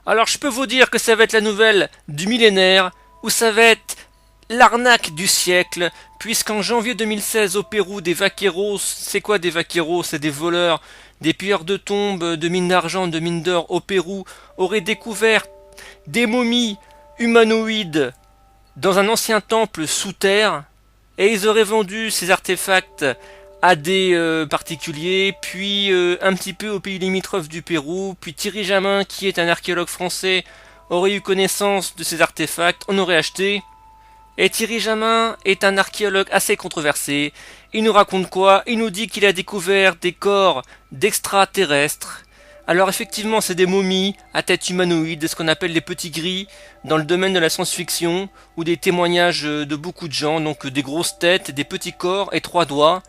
Alors je peux vous dire que ça va être la nouvelle du millénaire, ou ça va être l'arnaque du siècle, puisqu'en janvier 2016 au Pérou, des vaqueros, c'est quoi des vaqueros? C'est des voleurs, des pilleurs de tombes, de mines d'argent, de mines d'or au Pérou, auraient découvert des momies humanoïdes dans un ancien temple sous terre, et ils auraient vendu ces artefacts à des particuliers, puis un petit peu aux pays limitrophes du Pérou, puis Thierry Jamin, qui est un archéologue français, aurait eu connaissance de ces artefacts, on aurait acheté. Et Thierry Jamin est un archéologue assez controversé. Il nous raconte quoi? Il nous dit qu'il a découvert des corps d'extraterrestres. Alors effectivement, c'est des momies à tête humanoïde, ce qu'on appelle les petits gris dans le domaine de la science-fiction, ou des témoignages de beaucoup de gens, donc des grosses têtes, des petits corps et trois doigts.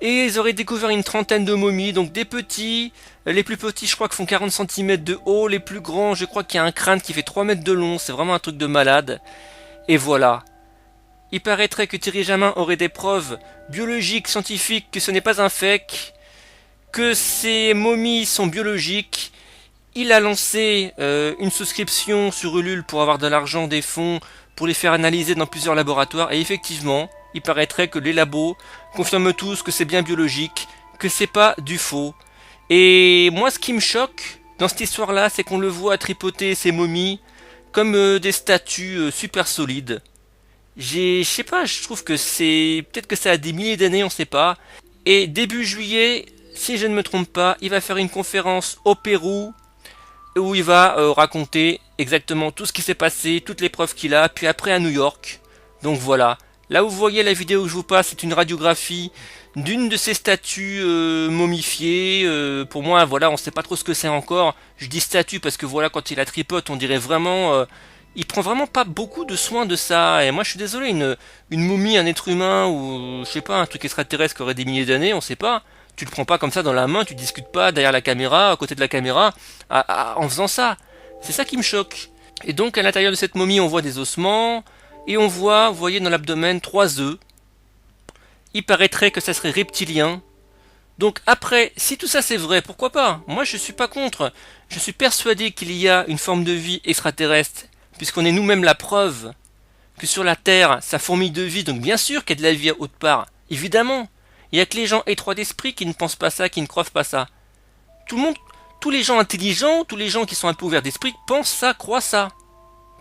Et ils auraient découvert une trentaine de momies, donc des petits, les plus petits je crois que font 40 centimètres de haut, les plus grands je crois qu'il y a un crâne qui fait 3 mètres de long, c'est vraiment un truc de malade. Et voilà. Il paraîtrait que Thierry Jamin aurait des preuves biologiques, scientifiques, que ce n'est pas un fake, que ces momies sont biologiques. Il a lancé une souscription sur Ulule pour avoir de l'argent, des fonds, pour les faire analyser dans plusieurs laboratoires. Et effectivement, il paraîtrait que les labos confirment tous que c'est bien biologique, que c'est pas du faux. Et moi, ce qui me choque dans cette histoire-là, c'est qu'on le voit tripoter ces momies comme des statues super solides. Je sais pas, je trouve que c'est, peut-être que ça a des milliers d'années, on sait pas. Et début juillet, si je ne me trompe pas, il va faire une conférence au Pérou où il va raconter exactement tout ce qui s'est passé, toutes les preuves qu'il a, puis après à New York. Donc voilà. Là où vous voyez la vidéo que je vous passe, c'est une radiographie d'une de ces statues momifiées. Pour moi, voilà, on sait pas trop ce que c'est encore. Je dis statue parce que voilà, quand il la tripote, on dirait vraiment... il prend vraiment pas beaucoup de soin de ça. Et moi, je suis désolé, une momie, un être humain, ou je sais pas, un truc extraterrestre qui aurait des milliers d'années, on sait pas. Tu le prends pas comme ça dans la main, tu discutes pas derrière la caméra, à côté de la caméra, en faisant ça. C'est ça qui me choque. Et donc, à l'intérieur de cette momie, on voit des ossements, et on voit, vous voyez dans l'abdomen, 3 œufs. Il paraîtrait que ça serait reptilien. Donc après, si tout ça c'est vrai, pourquoi pas? Moi je suis pas contre. Je suis persuadé qu'il y a une forme de vie extraterrestre, puisqu'on est nous-mêmes la preuve que sur la Terre, ça fourmille de vie, donc bien sûr qu'il y a de la vie à haute part. Évidemment. Il y a que les gens étroits d'esprit qui ne pensent pas ça, qui ne croient pas ça. Tout le monde, tous les gens intelligents, tous les gens qui sont un peu ouverts d'esprit pensent ça, croient ça.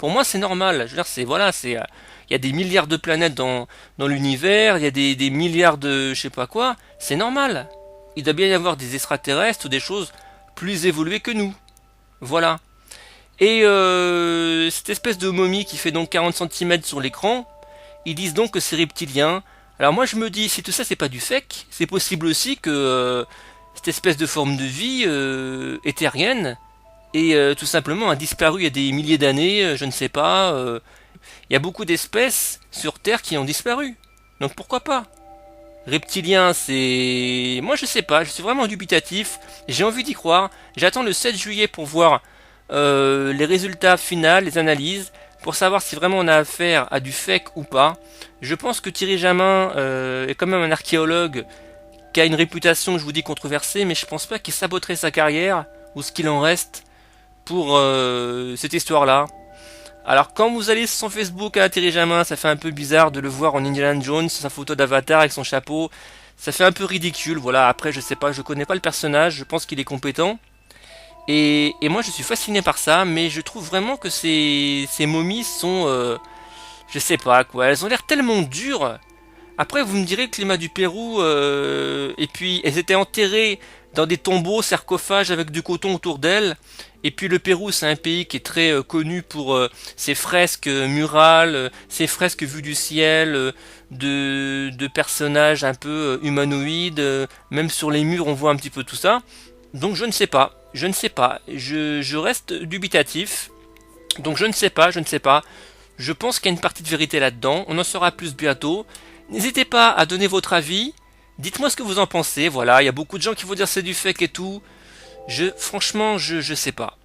Pour moi, c'est normal. Je veux dire, c'est voilà, c'est il y a des milliards de planètes dans l'univers, il y a des milliards de je sais pas quoi, c'est normal. Il doit bien y avoir des extraterrestres ou des choses plus évoluées que nous. Voilà. Et cette espèce de momie qui fait donc 40 centimètres sur l'écran, ils disent donc que c'est reptilien. Alors moi je me dis, si tout ça c'est pas du fake, c'est possible aussi que cette espèce de forme de vie éthérienne et tout simplement a disparu il y a des milliers d'années, je ne sais pas. Il y a beaucoup d'espèces sur Terre qui ont disparu. Donc pourquoi pas? Reptilien, c'est... Moi je sais pas, je suis vraiment dubitatif, j'ai envie d'y croire. J'attends le 7 juillet pour voir les résultats finaux, les analyses, pour savoir si vraiment on a affaire à du fake ou pas. Je pense que Thierry Jamin est quand même un archéologue qui a une réputation, je vous dis, controversée, mais je pense pas qu'il saboterait sa carrière, ou ce qu'il en reste, pour cette histoire-là. Alors quand vous allez sur son Facebook à Thierry Jamin, ça fait un peu bizarre de le voir en Indiana Jones, sa photo d'avatar avec son chapeau. Ça fait un peu ridicule, voilà, après je sais pas, je connais pas le personnage, je pense qu'il est compétent. Et moi je suis fasciné par ça, mais je trouve vraiment que ces momies sont... je sais pas quoi, elles ont l'air tellement dures. Après vous me direz le climat du Pérou, et puis elles étaient enterrées dans des tombeaux, sarcophages avec du coton autour d'elles. Et puis le Pérou c'est un pays qui est très connu pour ses fresques murales, ses fresques vues du ciel, de personnages un peu humanoïdes, même sur les murs on voit un petit peu tout ça. Donc je ne sais pas, je ne sais pas, je reste dubitatif, donc je ne sais pas, je ne sais pas. Je pense qu'il y a une partie de vérité là-dedans, on en saura plus bientôt. N'hésitez pas à donner votre avis, dites-moi ce que vous en pensez, voilà, il y a beaucoup de gens qui vont dire c'est du fake et tout. Franchement, je sais pas.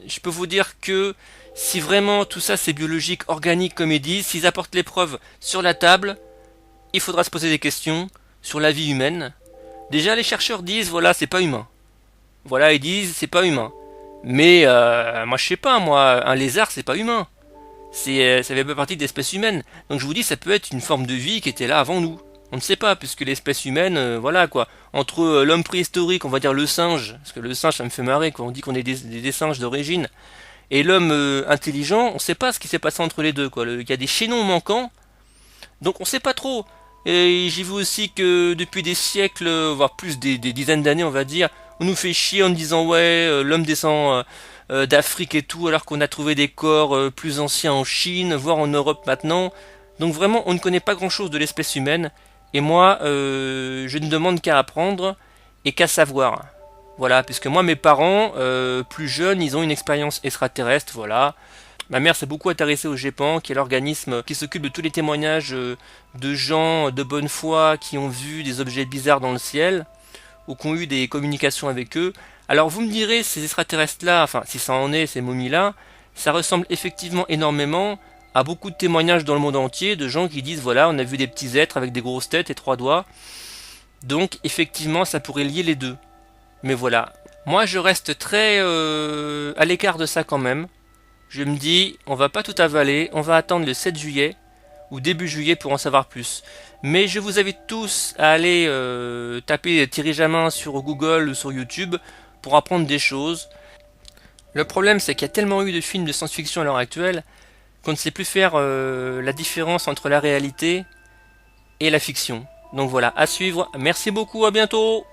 Je peux vous dire que si vraiment tout ça c'est biologique, organique comme ils disent, s'ils apportent les preuves sur la table, il faudra se poser des questions sur la vie humaine. Déjà les chercheurs disent voilà c'est pas humain. Voilà ils disent c'est pas humain. Mais moi je sais pas, moi, un lézard c'est pas humain. Ça fait pas partie de l'espèce humaine. Donc je vous dis, ça peut être une forme de vie qui était là avant nous. On ne sait pas, puisque l'espèce humaine, voilà quoi. Entre l'homme préhistorique, on va dire le singe, parce que le singe ça me fait marrer, quoi. On dit qu'on est des singes d'origine, et l'homme intelligent, on ne sait pas ce qui s'est passé entre les deux, quoi. Il y a des chaînons manquants, donc on sait pas trop. Et j'ai vu aussi que depuis des siècles, voire plus des dizaines d'années, on va dire, on nous fait chier en disant ouais, l'homme descend d'Afrique et tout, alors qu'on a trouvé des corps plus anciens en Chine, voire en Europe maintenant. Donc vraiment, on ne connaît pas grand-chose de l'espèce humaine. Et moi, je ne demande qu'à apprendre et qu'à savoir. Voilà, puisque moi, mes parents, plus jeunes, ils ont une expérience extraterrestre, voilà. Ma mère s'est beaucoup intéressée au GEPAN, qui est l'organisme qui s'occupe de tous les témoignages de gens de bonne foi qui ont vu des objets bizarres dans le ciel, ou qui ont eu des communications avec eux. Alors vous me direz, ces extraterrestres-là, enfin si ça en est, ces momies-là, ça ressemble effectivement énormément à beaucoup de témoignages dans le monde entier de gens qui disent voilà, on a vu des petits êtres avec des grosses têtes et 3 doigts. Donc effectivement, ça pourrait lier les deux. Mais voilà. Moi, je reste très à l'écart de ça quand même. Je me dis, on va pas tout avaler, on va attendre le 7 juillet ou début juillet pour en savoir plus. Mais je vous invite tous à aller taper Thierry Jamin sur Google ou sur YouTube pour apprendre des choses. Le problème, c'est qu'il y a tellement eu de films de science-fiction à l'heure actuelle qu'on ne sait plus faire la différence entre la réalité et la fiction. Donc voilà, à suivre. Merci beaucoup, à bientôt.